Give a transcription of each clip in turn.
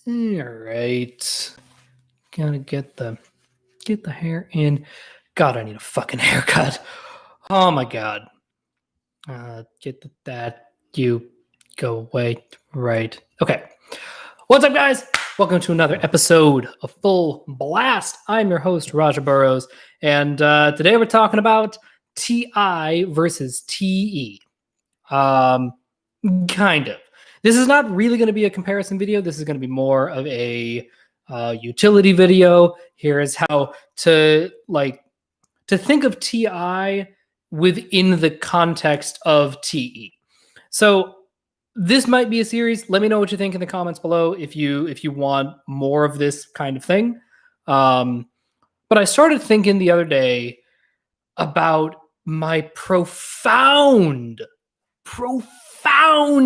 All right. Gotta get the hair in. God, I need a fucking haircut. Oh my god. That. You go away. Right. Okay. What's up, guys? Welcome to another episode of Full Blast. I'm your host, Raja Burrows, and today we're talking about TI versus TE. Kind of. This is not really going to be a comparison video. This is going to be more of a utility video. Here is how to think of TI within the context of TE. So this might be a series. Let me know what you think in the comments below if you want more of this kind of thing. But I started thinking the other day about my profound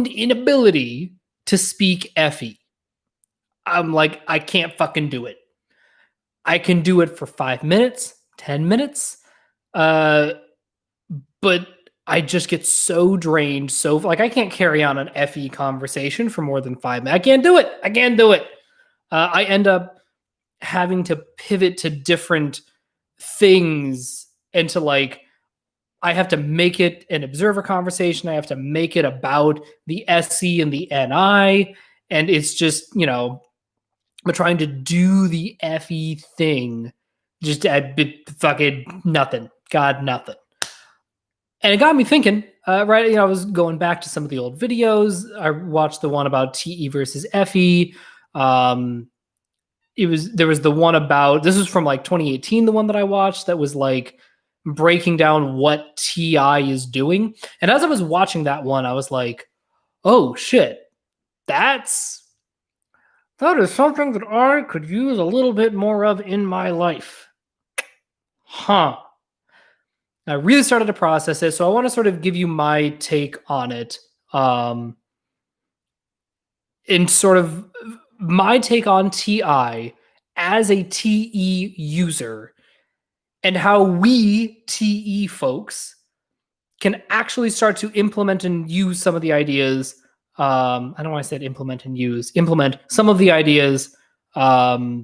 inability to speak FE. I'm like, I can't fucking do it. I can do it for 5 minutes, 10 minutes, but I just get so drained. So like, I can't carry on an FE conversation for more than 5 minutes. I can't do it. I end up having to pivot to different things and to like, I have to make it an observer conversation. I have to make it about the SC and the NI. And it's just, I'm trying to do the FE thing. Just fucking nothing. God, nothing. And it got me thinking, right? I was going back to some of the old videos. I watched the one about TE versus FE. There was the one about, this was from like 2018, the one that I watched that was like, breaking down what TI is doing. And as I was watching that one, I was like, oh shit, that is something that I could use a little bit more of in my life. I really started to process it. So I want to sort of give you my take on it. In sort of my take on TI as a TE user, and how we TE folks can actually start to implement and use some of the ideas. I don't want to say implement and use. Implement some of the ideas that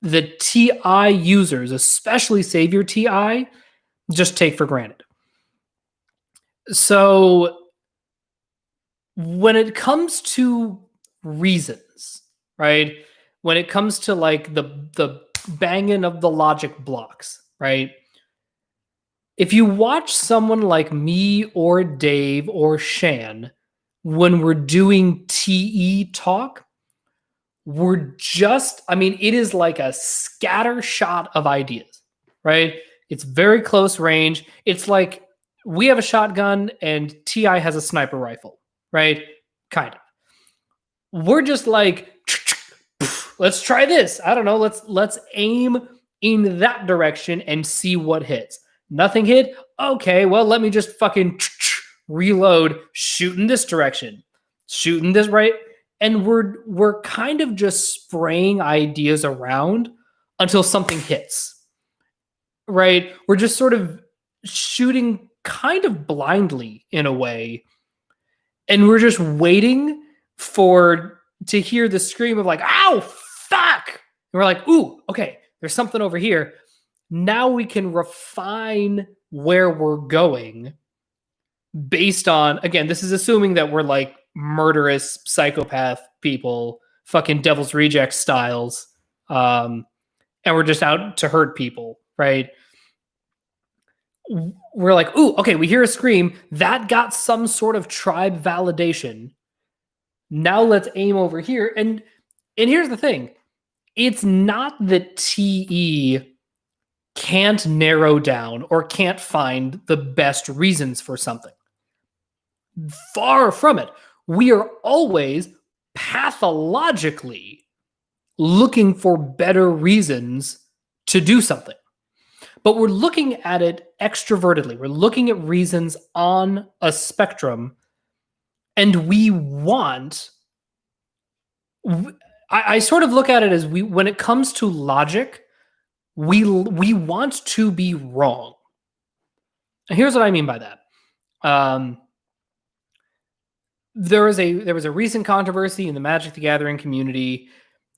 the TI users, especially Savior TI, just take for granted. So when it comes to reasons, right? When it comes to like the banging of the logic blocks, right? If you watch someone like me or Dave or Shan, when we're doing TE talk, it is like a scatter shot of ideas, right? It's very close range. It's like we have a shotgun and TI has a sniper rifle, right? Kind of. We're just like, let's try this. I don't know. Let's aim in that direction and see what hits. Nothing hit. Okay, well, let me just fucking reload, shoot in this direction, shooting this right. And we're kind of just spraying ideas around until something hits, right? We're just sort of shooting kind of blindly in a way. And we're just waiting to hear the scream of like, ow, fuck. And we're like, ooh, okay, there's something over here. Now we can refine where we're going based on, again, this is assuming that we're like murderous psychopath people, fucking Devil's Reject styles, and we're just out to hurt people, right? We're like, ooh, okay, we hear a scream. That got some sort of tribe validation. Now let's aim over here. And here's the thing. It's not that TE can't narrow down or can't find the best reasons for something. Far from it. We are always pathologically looking for better reasons to do something. But we're looking at it extrovertedly. We're looking at reasons on a spectrum, and we want... I sort of look at it as when it comes to logic, we want to be wrong. And here's what I mean by that. there was a recent controversy in the Magic the Gathering community.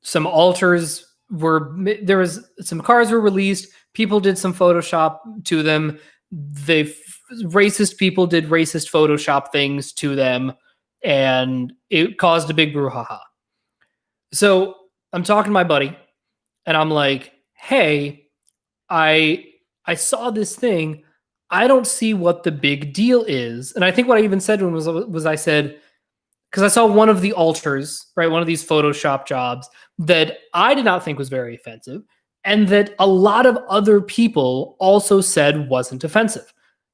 Some altars there was some cards were released. People did some Photoshop to them. Racist people did racist Photoshop things to them, and it caused a big brouhaha. So I'm talking to my buddy, and I'm like, "Hey, I saw this thing. I don't see what the big deal is." And I think what I even said to him was I said, because I saw one of the altars, right, one of these Photoshop jobs that I did not think was very offensive, and that a lot of other people also said wasn't offensive.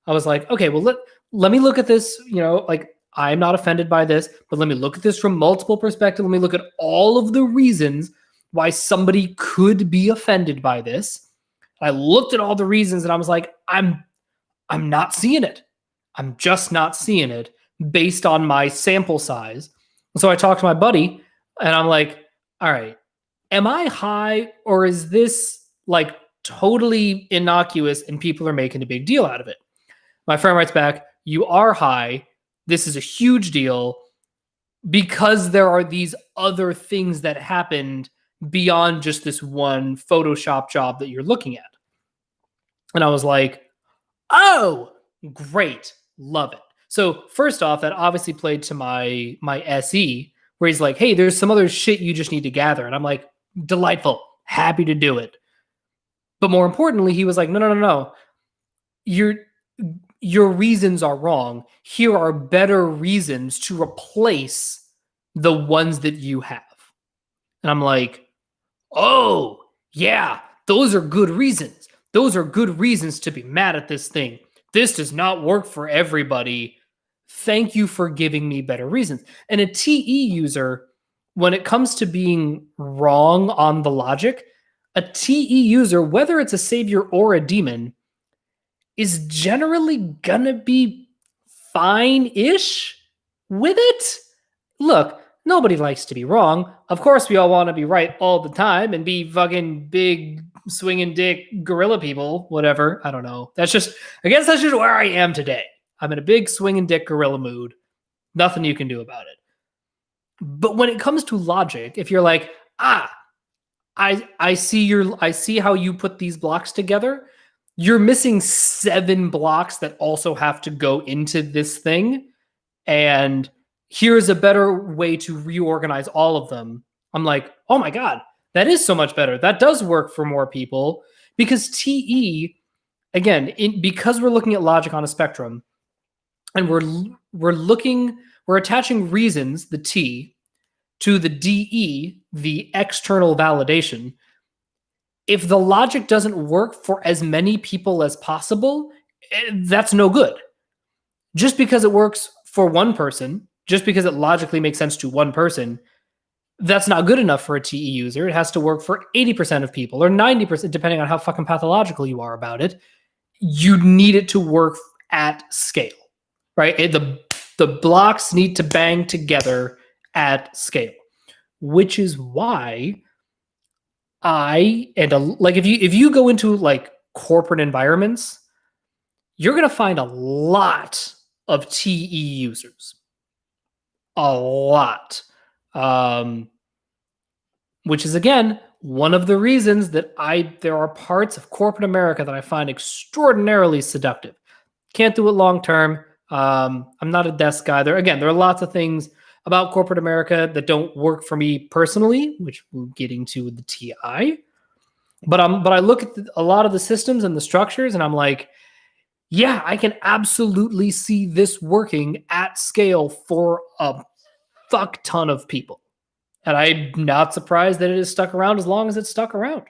I was like, okay, well, let me look at this, like, I'm not offended by this, but let me look at this from multiple perspectives. Let me look at all of the reasons why somebody could be offended by this. I looked at all the reasons and I was like, I'm not seeing it. I'm just not seeing it based on my sample size. So I talked to my buddy and I'm like, all right, am I high, or is this like totally innocuous and people are making a big deal out of it? My friend writes back, you are high. This is a huge deal because there are these other things that happened beyond just this one Photoshop job that you're looking at. And I was like, oh, great. Love it. So first off, that obviously played to my SE, where he's like, hey, there's some other shit you just need to gather. And I'm like, delightful, happy to do it. But more importantly, he was like, no. Your reasons are wrong. Here are better reasons to replace the ones that you have. And I'm like, oh, yeah, those are good reasons. Those are good reasons to be mad at this thing. This does not work for everybody. Thank you for giving me better reasons. And a TE user, when it comes to being wrong on the logic, a TE user, whether it's a savior or a demon, is generally gonna be fine-ish with it. Look, nobody likes to be wrong. Of course, we all want to be right all the time and be fucking big swinging dick gorilla people, whatever. I don't know. I guess that's just where I am today. I'm in a big swinging dick gorilla mood. Nothing you can do about it. But when it comes to logic, if you're like, I see how you put these blocks together, you're missing 7 blocks that also have to go into this thing. And here's a better way to reorganize all of them. I'm like, oh my God, that is so much better. That does work for more people, because TE, again, because we're looking at logic on a spectrum, and we're attaching reasons, the T, to the DE, the external validation. If the logic doesn't work for as many people as possible, that's no good. Just because it works for one person, just because it logically makes sense to one person, that's not good enough for a TE user. It has to work for 80% of people, or 90%, depending on how fucking pathological you are about it. You need it to work at scale, right? The blocks need to bang together at scale, which is why if you go into like corporate environments, you're going to find a lot of TE users. A lot. Which is, again, one of the reasons that there are parts of corporate America that I find extraordinarily seductive. Can't do it long term. I'm not a desk guy. There are lots of things about corporate America that don't work for me personally, which we'll get into with the TI. But I look at a lot of the systems and the structures, and I'm like, yeah, I can absolutely see this working at scale for a fuck ton of people. And I'm not surprised that it has stuck around as long as it's stuck around.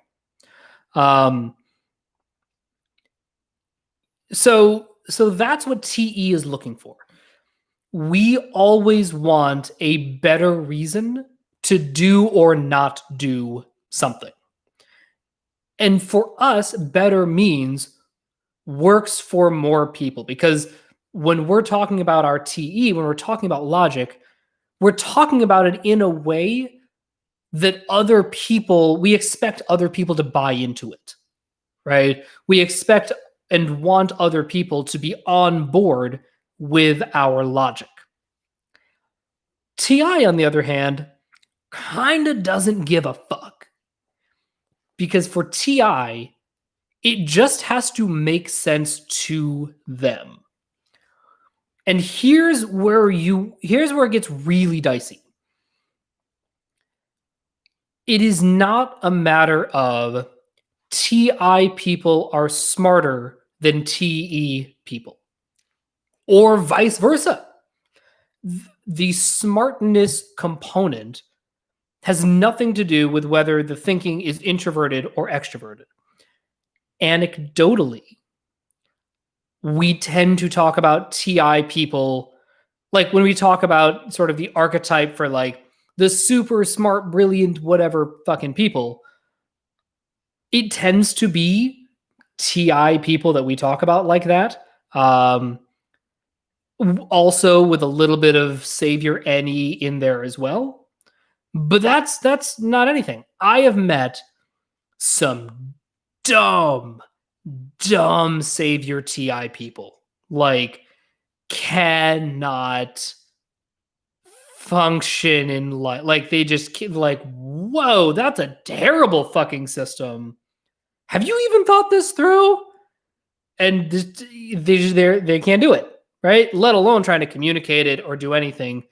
So that's what TE is looking for. We always want a better reason to do or not do something. And for us, better means works for more people. Because when we're talking about our TE, when we're talking about logic, we're talking about it in a way that we expect other people to buy into it, right? We expect and want other people to be on board with our logic. TI, on the other hand, kind of doesn't give a fuck. Because for TI, it just has to make sense to them. And here's where it gets really dicey. It is not a matter of TI people are smarter than TE people, or vice versa. The smartness component has nothing to do with whether the thinking is introverted or extroverted. Anecdotally, we tend to talk about TI people, like when we talk about sort of the archetype for like the super smart, brilliant, whatever fucking people, it tends to be TI people that we talk about like that. Also with a little bit of Savior NE in there as well. But that's not anything. I have met some dumb Savior TI people. Like, cannot function in life. Like, they just like, whoa, that's a terrible fucking system. Have you even thought this through? And they can't do it, right? Let alone trying to communicate it or do anything.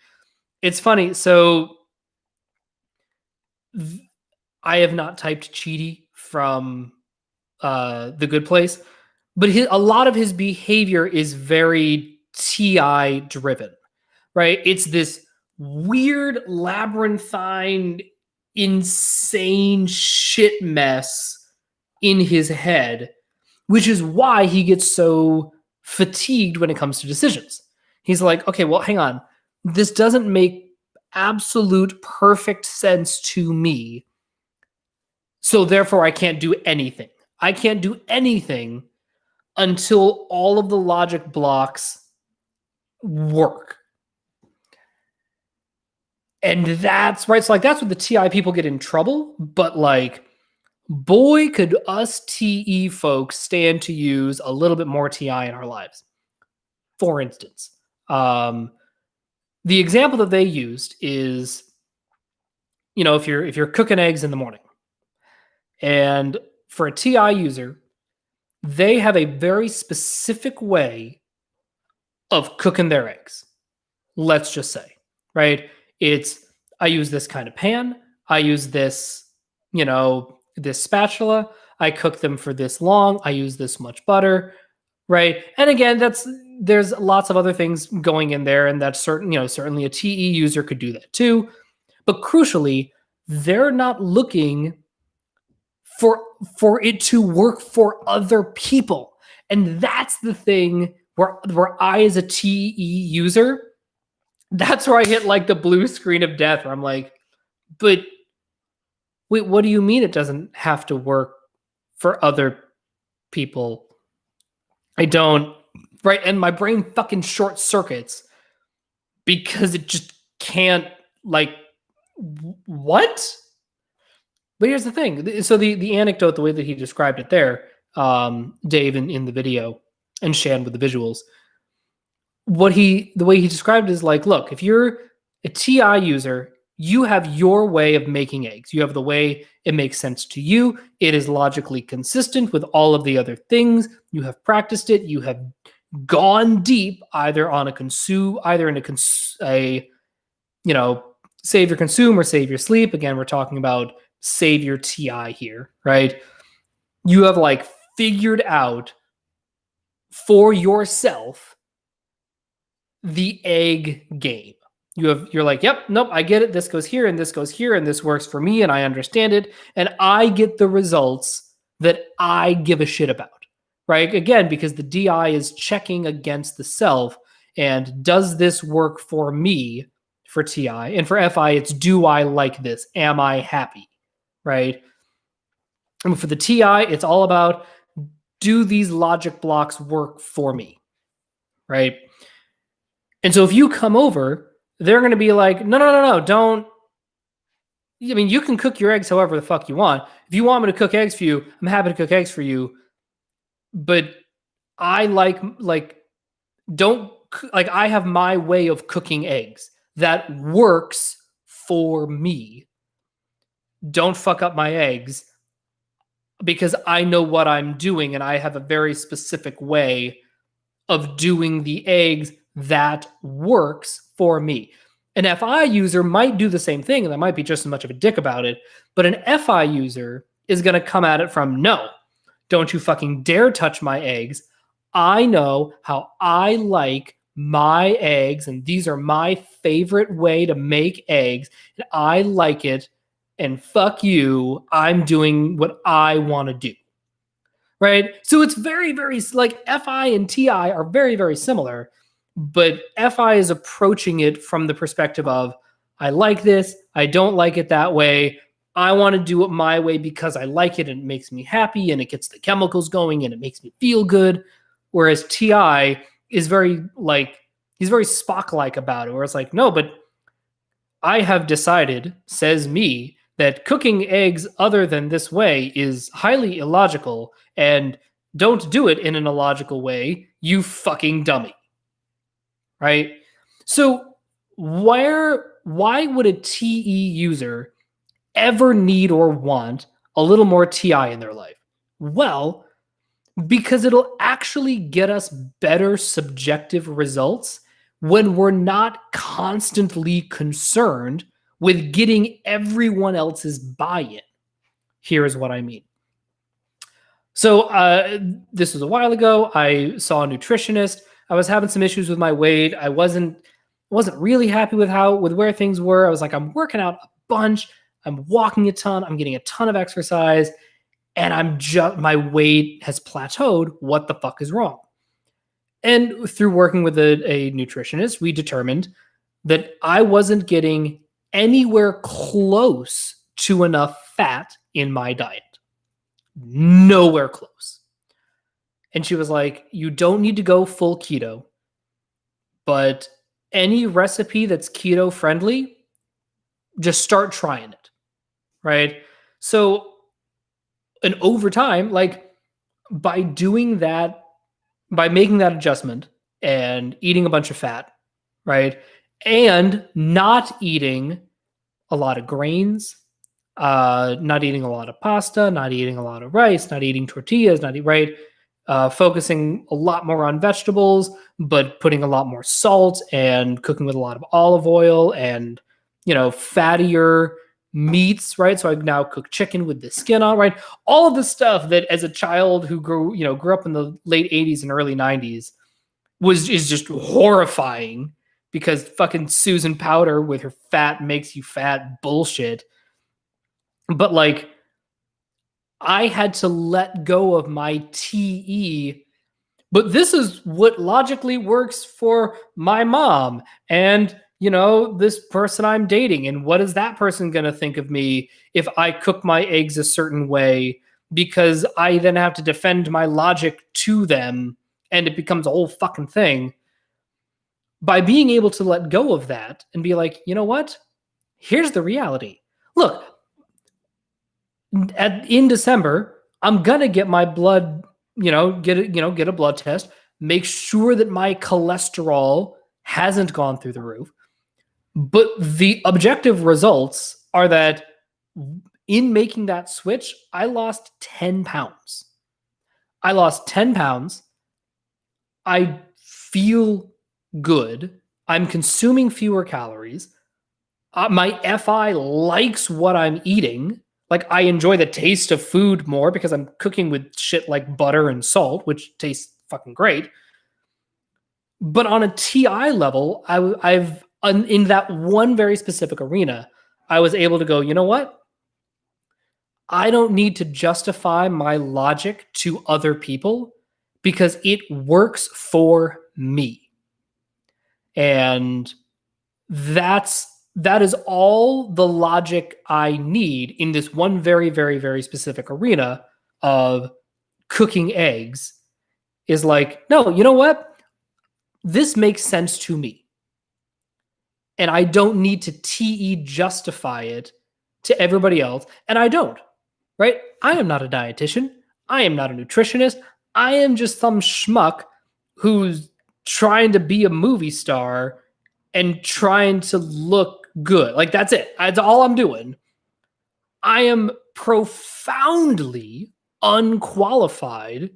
It's funny. So I have not typed Chidi from The Good Place, but a lot of his behavior is very TI driven, right? It's this weird labyrinthine, insane shit mess in his head, which is why he gets so fatigued when it comes to decisions. He's like, okay, well, hang on. This doesn't make absolute perfect sense to me. So therefore, I can't do anything. I can't do anything until all of the logic blocks work. And that's right. So like that's what the TI people get in trouble. But like, boy, could us TE folks stand to use a little bit more TI in our lives. For instance, the example that they used is, you know, if you're cooking eggs in the morning, and for a TI user, they have a very specific way of cooking their eggs. Let's just say, right? It's, I use this kind of pan. I use this, you know, this spatula. I cook them for this long. I use this much butter, right? And again, there's lots of other things going in there, and that's certainly a TE user could do that too. But crucially, they're not looking for it to work for other people. And that's the thing where I, as a TE user, that's where I hit like the blue screen of death, where I'm like, but wait, what do you mean it doesn't have to work for other people? I don't, right? And my brain fucking short circuits because it just can't, like, what? But here's the thing. So the anecdote, the way that he described it there, Dave in the video and Shan with the visuals, the way he described it is like, look, if you're a TI user, you have your way of making eggs. You have the way it makes sense to you. It is logically consistent with all of the other things. You have practiced it. You have gone deep either in a you know, save your consume or save your sleep. Again, we're talking about save your TI here, right? You have like figured out for yourself the egg game. You're like, yep, nope, I get it. This goes here and this goes here and this works for me and I understand it and I get the results that I give a shit about, right? Again, because the DI is checking against the self and does this work for me for TI? And for FI, it's do I like this? Am I happy, right? And for the TI, it's all about do these logic blocks work for me, right? And so if you come over, they're going to be like, no, don't. I mean, you can cook your eggs however the fuck you want. If you want me to cook eggs for you, I'm happy to cook eggs for you. But I I have my way of cooking eggs. that works for me. Don't fuck up my eggs because I know what I'm doing and I have a very specific way of doing the eggs that works for me. An FI user might do the same thing and they might be just as much of a dick about it, but an FI user is going to come at it from, no, don't you fucking dare touch my eggs. I know how I like my eggs, and these are my favorite way to make eggs, and I like it, and fuck you, I'm doing what I want to do. Right? So it's very, very, like, FI and TI are very, very similar, but FI is approaching it from the perspective of, I like this, I don't like it that way, I want to do it my way because I like it and it makes me happy and it gets the chemicals going and it makes me feel good. Whereas TI is very, like, he's very Spock-like about it, where it's like, no, but I have decided, says me, that cooking eggs other than this way is highly illogical, and don't do it in an illogical way, you fucking dummy. Right? So why would a TE user ever need or want a little more TI in their life? Well, because it'll actually get us better subjective results when we're not constantly concerned with getting everyone else's buy-in. Here's what I mean. So this was a while ago. I saw a nutritionist. I was having some issues with my weight. I wasn't really happy with where things were. I was like, I'm working out a bunch. I'm walking a ton. I'm getting a ton of exercise, and my weight has plateaued. What the fuck is wrong? And through working with a nutritionist, we determined that I wasn't getting anywhere close to enough fat in my diet. Nowhere close. And she was like, you don't need to go full keto, but any recipe that's keto friendly, just start trying it. Right? So, and over time, like, by doing that, by making that adjustment and eating a bunch of fat, right? And not eating a lot of grains, not eating a lot of pasta, not eating a lot of rice, not eating tortillas, focusing a lot more on vegetables, but putting a lot more salt and cooking with a lot of olive oil and, fattier meats, right? So I now cook chicken with the skin on, right? All of the stuff that as a child who grew up in the late 80s and early 90s is just horrifying, because fucking Susan Powter with her fat makes you fat bullshit. But like, I had to let go of my TE, but this is what logically works for my mom and, this person I'm dating. And what is that person going to think of me if I cook my eggs a certain way? Because I then have to defend my logic to them, and it becomes a whole fucking thing. By being able to let go of that and be like, you know what? Here's the reality. Look, in December, I'm gonna get my blood, get a blood test, make sure that my cholesterol hasn't gone through the roof. But the objective results are that in making that switch, I lost 10 pounds. I lost 10 pounds. I feel good. I'm consuming fewer calories. My FI likes what I'm eating. Like, I enjoy the taste of food more because I'm cooking with shit like butter and salt, which tastes fucking great. But on a TI level, I've in that one very specific arena, I was able to go, you know what? I don't need to justify my logic to other people because it works for me. And that is all the logic I need in this one very, very, very specific arena of cooking eggs. Is like, no, you know what? This makes sense to me. And I don't need to TE justify it to everybody else. And I don't, right? I am not a dietitian. I am not a nutritionist. I am just some schmuck who's trying to be a movie star and trying to look good. Like, that's it. That's all I'm doing. I am profoundly unqualified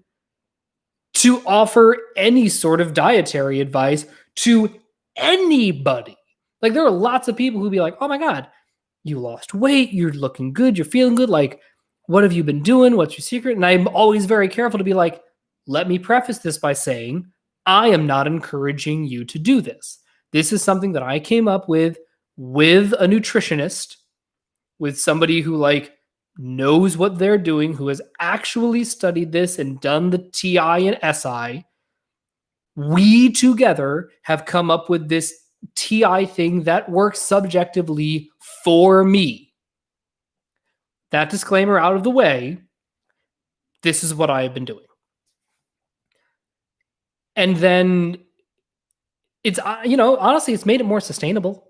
to offer any sort of dietary advice to anybody. Like, there are lots of people who be like, oh my God, you lost weight, you're looking good, you're feeling good. Like, what have you been doing? What's your secret? And I'm always very careful to be like, let me preface this by saying, I am not encouraging you to do this. This is something that I came up with a nutritionist, with somebody who like knows what they're doing, who has actually studied this and done the TI and SI. We together have come up with this TI thing that works subjectively for me. That disclaimer out of the way, this is what I have been doing. And then it's, honestly, it's made it more sustainable,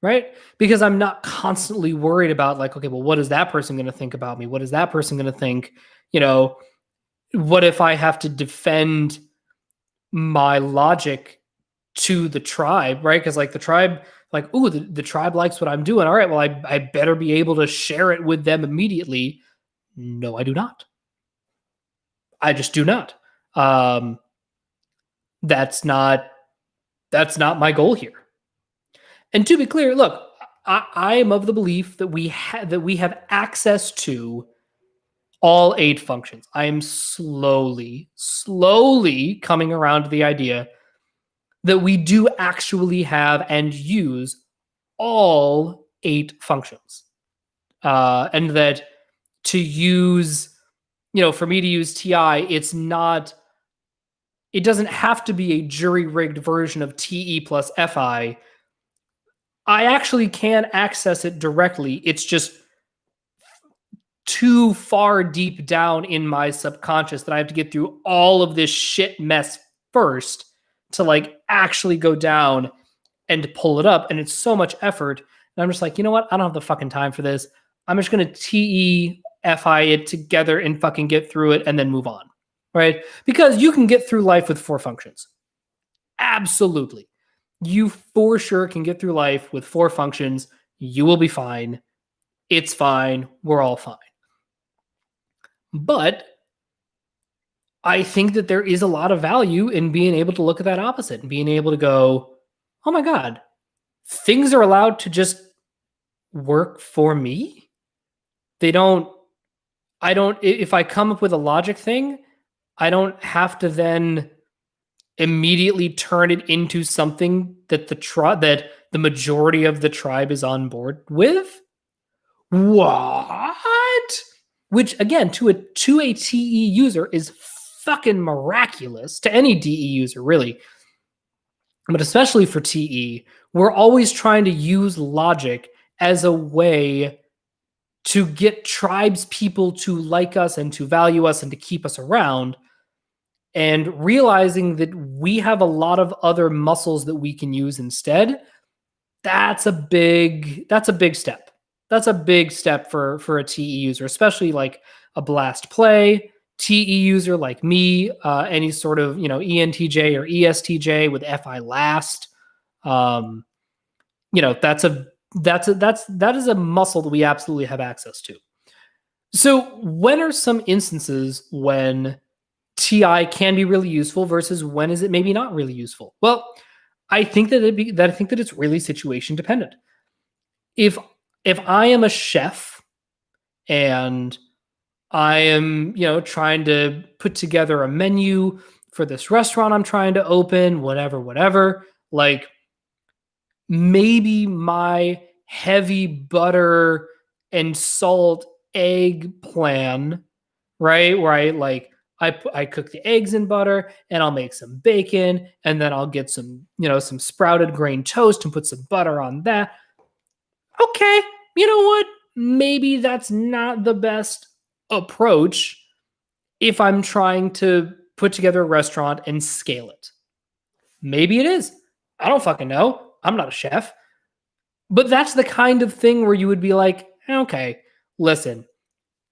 right? Because I'm not constantly worried about like, okay, well, what is that person going to think about me? What is that person going to think? What if I have to defend my logic to the tribe, right? Because like the tribe, like, ooh, the tribe likes what I'm doing. All right, well, I better be able to share it with them immediately. No, I do not. I just do not. That's not my goal here. And to be clear, look, I am of the belief that we have access to all 8 functions. I am slowly coming around to the idea that we do actually have and use all 8 functions. And that to use, for me to use TI, it doesn't have to be a jury-rigged version of TE plus FI. I actually can access it directly. It's just too far deep down in my subconscious that I have to get through all of this shit mess first to like actually go down and pull it up. And it's so much effort. And I'm just like, you know what? I don't have the fucking time for this. I'm just going to TE-FI it together and fucking get through it and then move on, right? Because you can get through life with 4 functions. Absolutely. You for sure can get through life with 4 functions. You will be fine. It's fine. We're all fine. But I think that there is a lot of value in being able to look at that opposite and being able to go, oh my God, things are allowed to just work for me. If I come up with a logic thing, I don't have to then immediately turn it into something that that the majority of the tribe is on board with. What? Which again, to a TE user is fucking miraculous, to any DE user really. But especially for TE, we're always trying to use logic as a way to get tribes people to like us and to value us and to keep us around. And realizing that we have a lot of other muscles that we can use instead, that's a big step. That's a big step for a TE user, especially like a blast play TE user like me, any sort of ENTJ or ESTJ with FI last. That is a muscle that we absolutely have access to. So when are some instances when TI can be really useful versus when is it maybe not really useful? Well, I think that it's really situation dependent. If I am a chef and I am, trying to put together a menu for this restaurant I'm trying to open, whatever, like maybe my heavy butter and salt egg plan, right? Where I cook the eggs in butter and I'll make some bacon and then I'll get some sprouted grain toast and put some butter on that. Okay, you know what? Maybe that's not the best approach if I'm trying to put together a restaurant and scale it. Maybe it is. I don't fucking know. I'm not a chef. But that's the kind of thing where you would be like, okay, listen,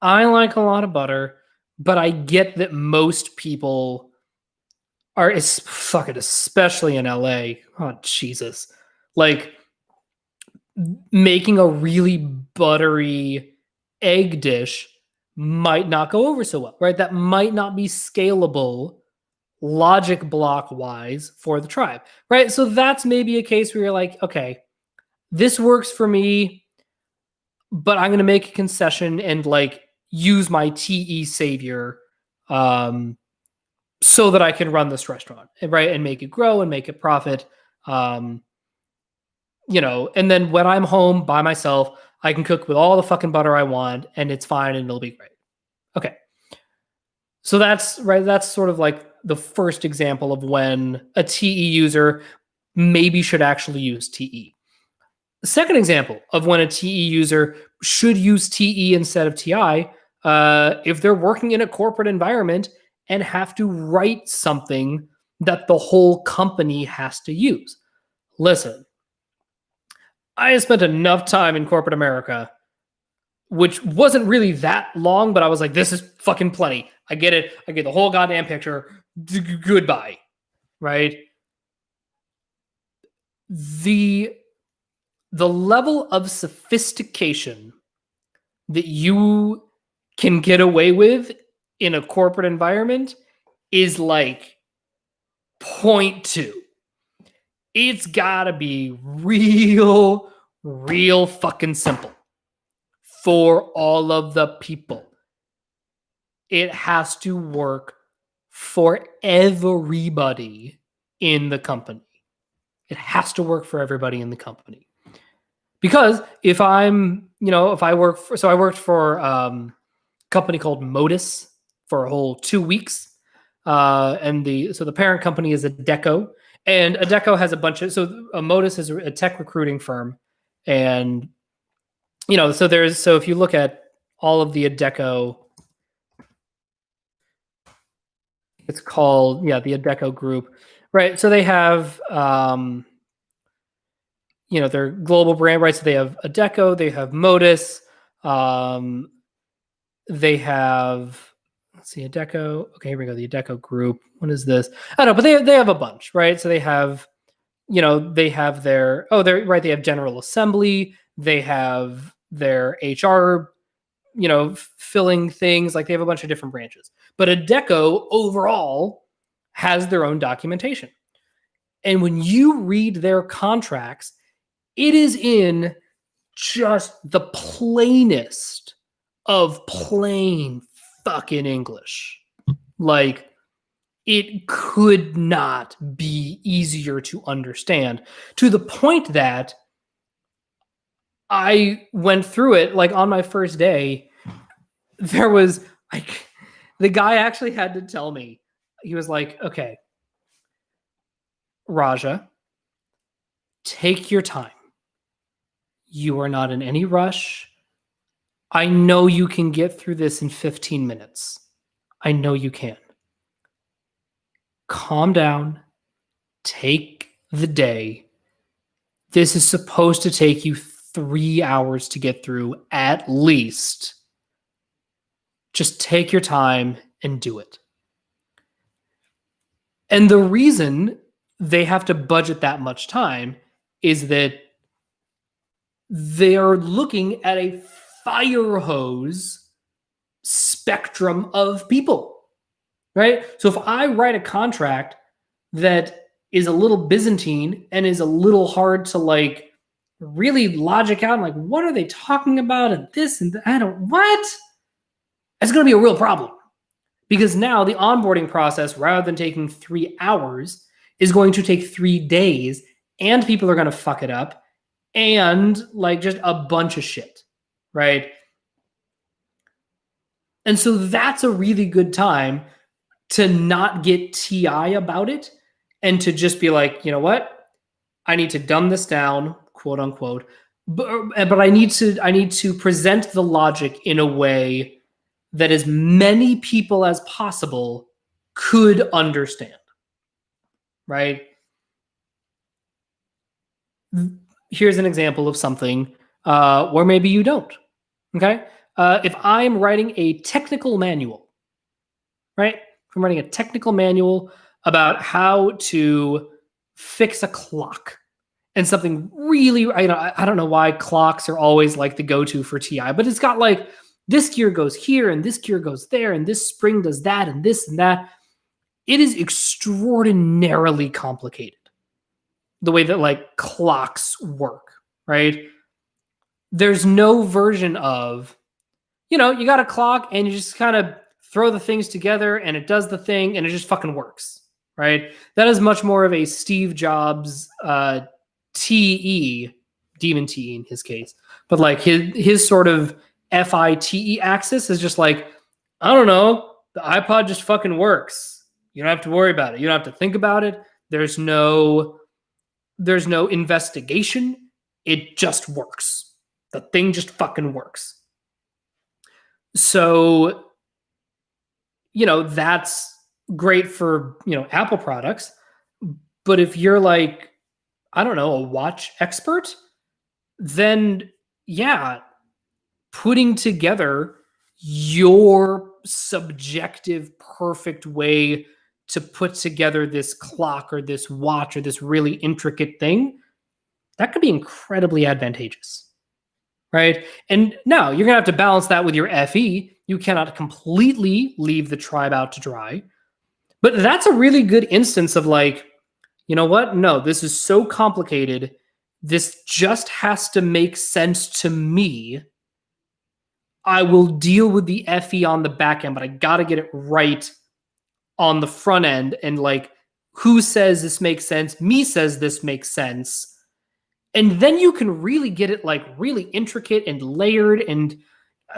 I like a lot of butter, but I get that most people are fucking, especially in LA. Oh, Jesus. Like making a really buttery egg dish might not go over so well, right? That might not be scalable logic block wise for the tribe, right? So that's maybe a case where you're like, okay, this works for me, but I'm going to make a concession and like use my TE savior so that I can run this restaurant, right? And make it grow and make it profit. And then when I'm home by myself, I can cook with all the fucking butter I want and it's fine and it'll be great. Okay. So that's right. That's sort of like the first example of when a TE user maybe should actually use TE. The second example of when a TE user should use TE instead of TI, if they're working in a corporate environment and have to write something that the whole company has to use. Listen, I have spent enough time in corporate America, which wasn't really that long, but I was like, this is fucking plenty. I get it. I get the whole goddamn picture. Goodbye. Right? The level of sophistication that you can get away with in a corporate environment is like 0.2. It's gotta be real fucking simple for all of the people. It has to work for everybody in the company. It has to work for everybody in the company. Because if I'm, if I work for, so I worked for a company called Modus for a whole 2 weeks. And the parent company is Adecco. And Adecco has a bunch of, so Modus is a tech recruiting firm. And, so if you look at all of the Adecco, it's called, the Adecco group, right? So they have, their global brand, right? So they have Adecco, they have Modus, they have, let's see, Adecco. Okay, here we go. The Adecco group. What is this? I don't know, but they have a bunch, right? So they have, they have their, they're right. They have General Assembly. They have their HR, filling things. Like they have a bunch of different branches. But Adecco overall has their own documentation. And when you read their contracts, it is in just the plainest of plain fucking English. Like, it could not be easier to understand, to the point that I went through it like on my first day. There was like, the guy actually had to tell me, he was like, okay, Raja, take your time. You are not in any rush. I know you can get through this in 15 minutes. I know you can. Calm down. Take the day. This is supposed to take you 3 hours to get through at least. Just take your time and do it. And the reason they have to budget that much time is that they're looking at a fire hose spectrum of people, right? So if I write a contract that is a little Byzantine and is a little hard to like really logic out, like, what are they talking about? And this and that, what? It's going to be a real problem, because now the onboarding process, rather than taking 3 hours, is going to take 3 days, and people are going to fuck it up, and like just a bunch of shit, right? And so that's a really good time to not get TI about it and to just be like, you know what? I need to dumb this down, quote unquote, but I need to present the logic in a way that as many people as possible could understand, right? Here's an example of something where maybe you don't, okay? If I'm writing a technical manual, right? If I'm writing a technical manual about how to fix a clock, and something really, I don't know why clocks are always like the go-to for TI, but it's got like this gear goes here and this gear goes there and this spring does that and this and that. It is extraordinarily complicated the way that like clocks work, right? There's no version of, you got a clock and you just kind of throw the things together and it does the thing and it just fucking works, right? That is much more of a Steve Jobs TE, Demon TE in his case, but like his sort of FITE axis is just like, I don't know, the iPod just fucking works. You don't have to worry about it. You don't have to think about it. There's no investigation. It just works. The thing just fucking works. So, that's great for, Apple products. But if you're like, I don't know, a watch expert, then yeah, putting together your subjective, perfect way to put together this clock or this watch or this really intricate thing, that could be incredibly advantageous, right? And now you're going to have to balance that with your FE. You cannot completely leave the tribe out to dry. But that's a really good instance of like, you know what? No, this is so complicated. This just has to make sense to me. I will deal with the FE on the back end, but I got to get it right on the front end. And like, who says this makes sense? Me says this makes sense. And then you can really get it like really intricate and layered. And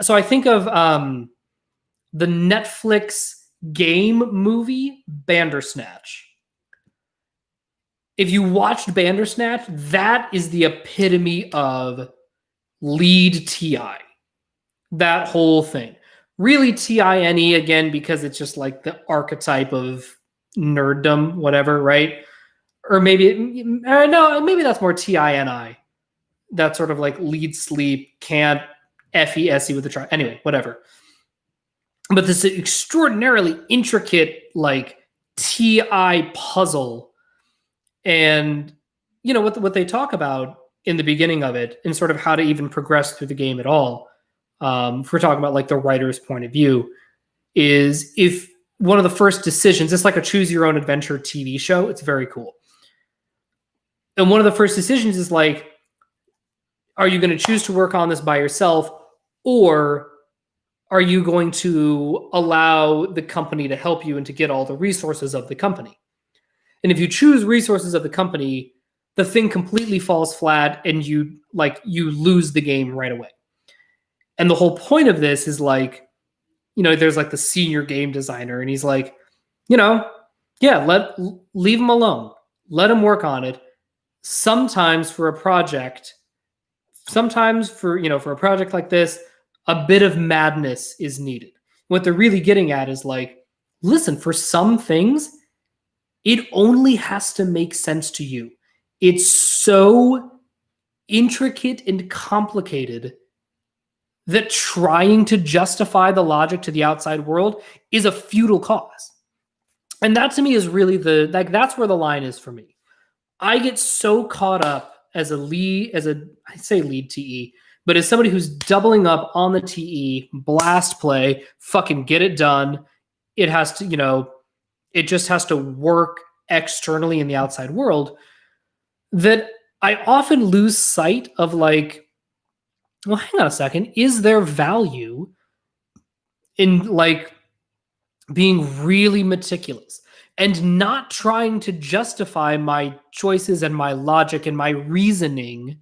so I think of the Netflix game movie Bandersnatch. If you watched Bandersnatch, that is the epitome of lead TI. That whole thing. Really TINE again, because it's just like the archetype of nerddom, whatever, right? Or maybe, no, maybe that's more TINI. That sort of like lead sleep, can't FESE with the try. Anyway, whatever. But this extraordinarily intricate like TI puzzle. And, what they talk about in the beginning of it and sort of how to even progress through the game at all, if we're talking about like the writer's point of view, is if one of the first decisions, it's like a choose your own adventure TV show. It's very cool. And one of the first decisions is like, are you going to choose to work on this by yourself, or are you going to allow the company to help you and to get all the resources of the company? And if you choose resources of the company, the thing completely falls flat and you lose the game right away. And the whole point of this is like, there's like the senior game designer and he's like, yeah, leave him alone. Let him work on it. Sometimes for a project, for a project like this, a bit of madness is needed. What they're really getting at is like, listen, for some things, it only has to make sense to you. It's so intricate and complicated that trying to justify the logic to the outside world is a futile cause. And that to me is really that's where the line is for me. I get so caught up as I say lead TE, but as somebody who's doubling up on the TE, blast play, fucking get it done. It has to, it just has to work externally in the outside world, that I often lose sight of like, well, hang on a second. Is there value in like being really meticulous and not trying to justify my choices and my logic and my reasoning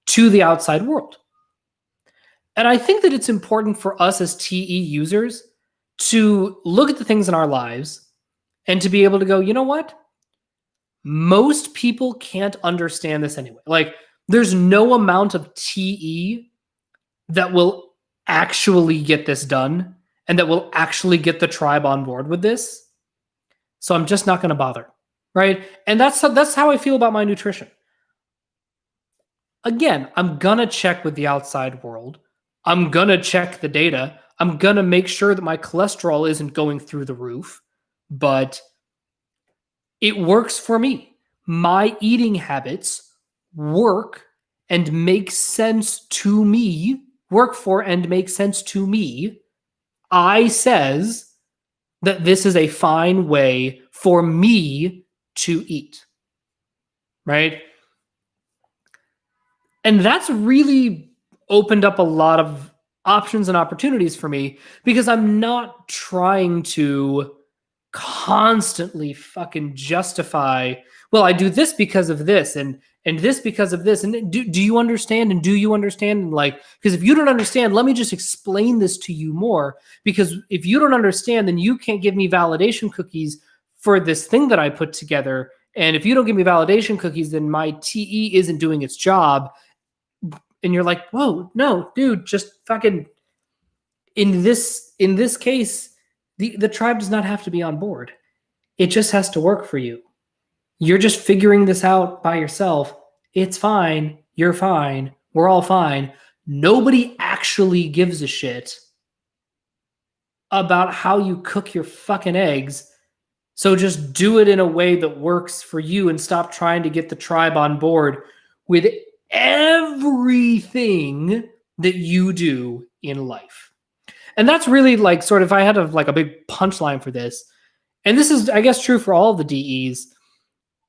to the outside world? And I think that it's important for us as TE users to look at the things in our lives and to be able to go, you know what? Most people can't understand this anyway. Like, there's no amount of TE that will actually get this done and that will actually get the tribe on board with this. So I'm just not going to bother, right? And that's how I feel about my nutrition. Again, I'm going to check with the outside world. I'm going to check the data. I'm going to make sure that my cholesterol isn't going through the roof, but it works for me. My eating habits work and make sense to me, work for and make sense to me, I says that this is a fine way for me to eat. Right? And that's really opened up a lot of options and opportunities for me because I'm not trying to constantly fucking justify, well, I do this because of this and this because of this. And do you understand? And do you understand? And like, because if you don't understand, let me just explain this to you more. Because if you don't understand, then you can't give me validation cookies for this thing that I put together. And if you don't give me validation cookies, then my TE isn't doing its job. And you're like, whoa, no, dude, just fucking in this case, the tribe does not have to be on board. It just has to work for you. You're just figuring this out by yourself. It's fine. You're fine. We're all fine. Nobody actually gives a shit about how you cook your fucking eggs. So just do it in a way that works for you and stop trying to get the tribe on board with everything that you do in life. And that's really like sort of, if I had a big punchline for this, and this is, I guess, true for all of the DEs,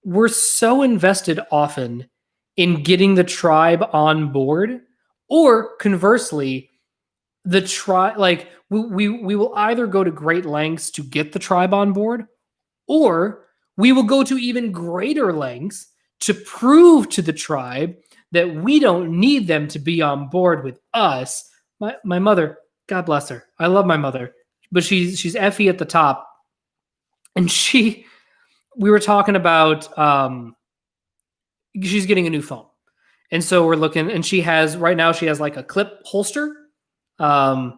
we're so invested often in getting the tribe on board, or conversely, the tribe, like we will either go to great lengths to get the tribe on board, or we will go to even greater lengths to prove to the tribe that we don't need them to be on board with us. My mother, God bless her, I love my mother, but she's Effie at the top, and we were talking about she's getting a new phone, and so we're looking, and she has like a clip holster, right,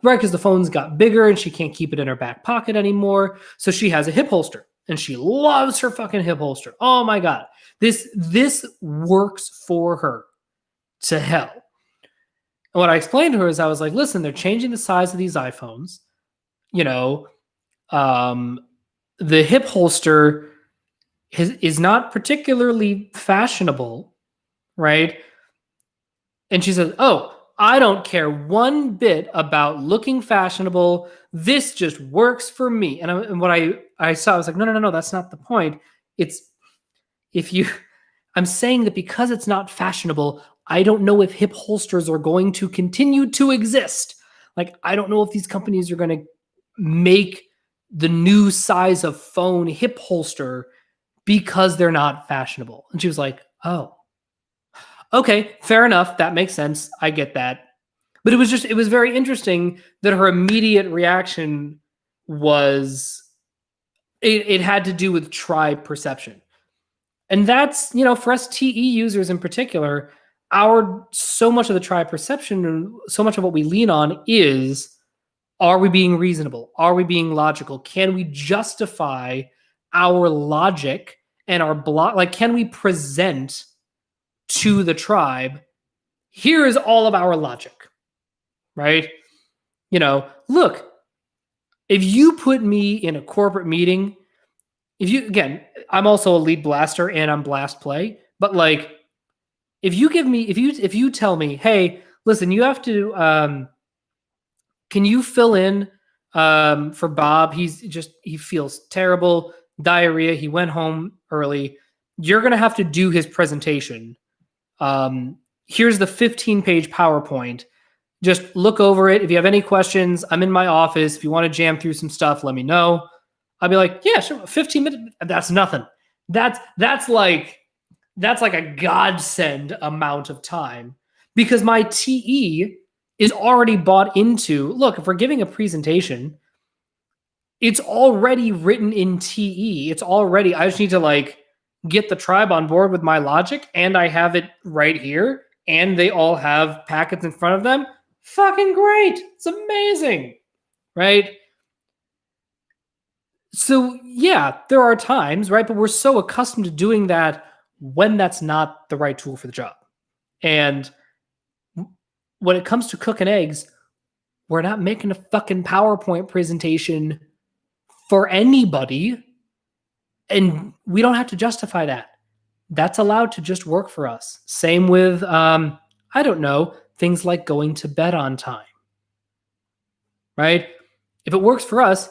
because the phone's got bigger and she can't keep it in her back pocket anymore, so she has a hip holster, and she loves her fucking hip holster. Oh my god, this works for her to hell. And what I explained to her is, I was like, listen, they're changing the size of these iPhones. The hip holster is not particularly fashionable, right? And she says, oh, I don't care one bit about looking fashionable. This just works for me. And what I saw, I was like, no, that's not the point. I'm saying that because it's not fashionable, I don't know if hip holsters are going to continue to exist. Like, I don't know if these companies are going to make the new size of phone hip holster because they're not fashionable. And she was like, oh, okay, fair enough. That makes sense. I get that. But it was very interesting that her immediate reaction was, it had to do with tribe perception. And that's, for us TE users in particular, so much of the tribe perception and so much of what we lean on is, are we being reasonable? Are we being logical? Can we justify our logic and our block? Like, can we present to the tribe, here is all of our logic, right? Look, if you put me in a corporate meeting, again, I'm also a lead blaster and I'm blast play, but like, if you tell me, hey, listen, you have to, can you fill in for Bob? He feels terrible, diarrhea. He went home early. You're going to have to do his presentation. Here's the 15-page PowerPoint. Just look over it. If you have any questions, I'm in my office. If you want to jam through some stuff, let me know. I'll be like, yeah, sure. 15 minutes. That's nothing. That's like a godsend amount of time, because my TE is already bought into, look, if we're giving a presentation, it's already written in TE. I just need to get the tribe on board with my logic, and I have it right here, and they all have packets in front of them. Fucking great. It's amazing. Right? So yeah, there are times, right? But we're so accustomed to doing that when that's not the right tool for the job. And when it comes to cooking eggs, we're not making a fucking PowerPoint presentation for anybody. And we don't have to justify that. that's allowed to just work for us. Same with, I don't know, things like going to bed on time, right? If it works for us,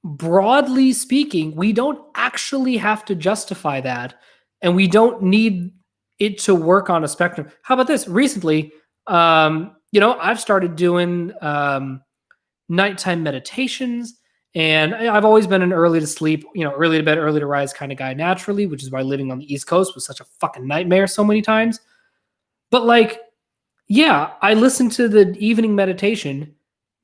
broadly speaking, we don't actually have to justify that, and we don't need it to work on a spectrum. How about this? Recently, I've started doing nighttime meditations, and I've always been an early to sleep, early to bed, early to rise kind of guy naturally, which is why living on the East Coast was such a fucking nightmare so many times. But like, yeah, I listen to the evening meditation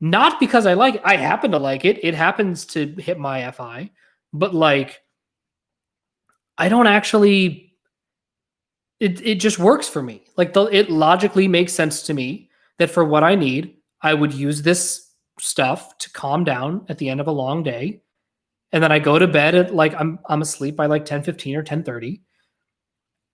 not because I like it. I happen to like it. It happens to hit my FI, but like, I don't actually. It just works for me. Like it logically makes sense to me that for what I need, I would use this stuff to calm down at the end of a long day, and then I go to bed at like I'm asleep by like 10:15 or 10:30.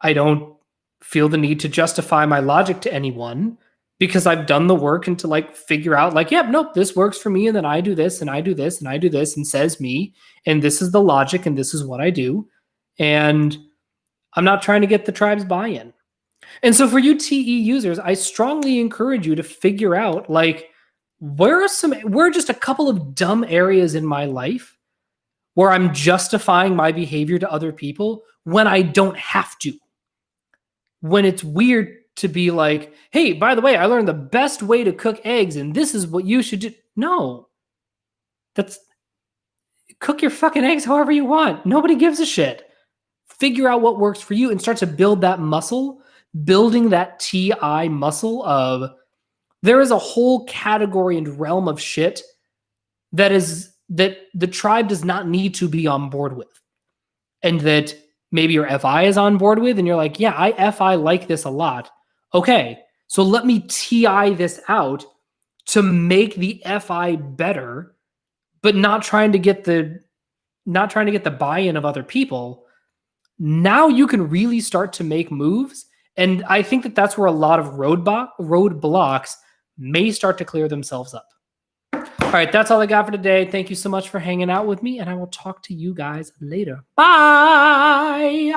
I don't feel the need to justify my logic to anyone because I've done the work and to like figure out like, yep, nope, this works for me, and then I do this and I do this and I do this and says me, and this is the logic and this is what I do, and I'm not trying to get the tribe's buy-in. And so for you TE users, I strongly encourage you to figure out like where are just a couple of dumb areas in my life where I'm justifying my behavior to other people when I don't have to. When it's weird to be like, hey, by the way, I learned the best way to cook eggs and this is what you should do. No. Cook your fucking eggs however you want. Nobody gives a shit. Figure out what works for you and start to build that muscle, building that TI muscle of there is a whole category and realm of shit that the tribe does not need to be on board with. And that maybe your FI is on board with, and you're like, yeah, I FI like this a lot. Okay, so let me TI this out to make the FI better, but not trying to get the buy-in of other people. Now you can really start to make moves. And I think that that's where a lot of roadblocks may start to clear themselves up. All right, that's all I got for today. Thank you so much for hanging out with me, and I will talk to you guys later. Bye.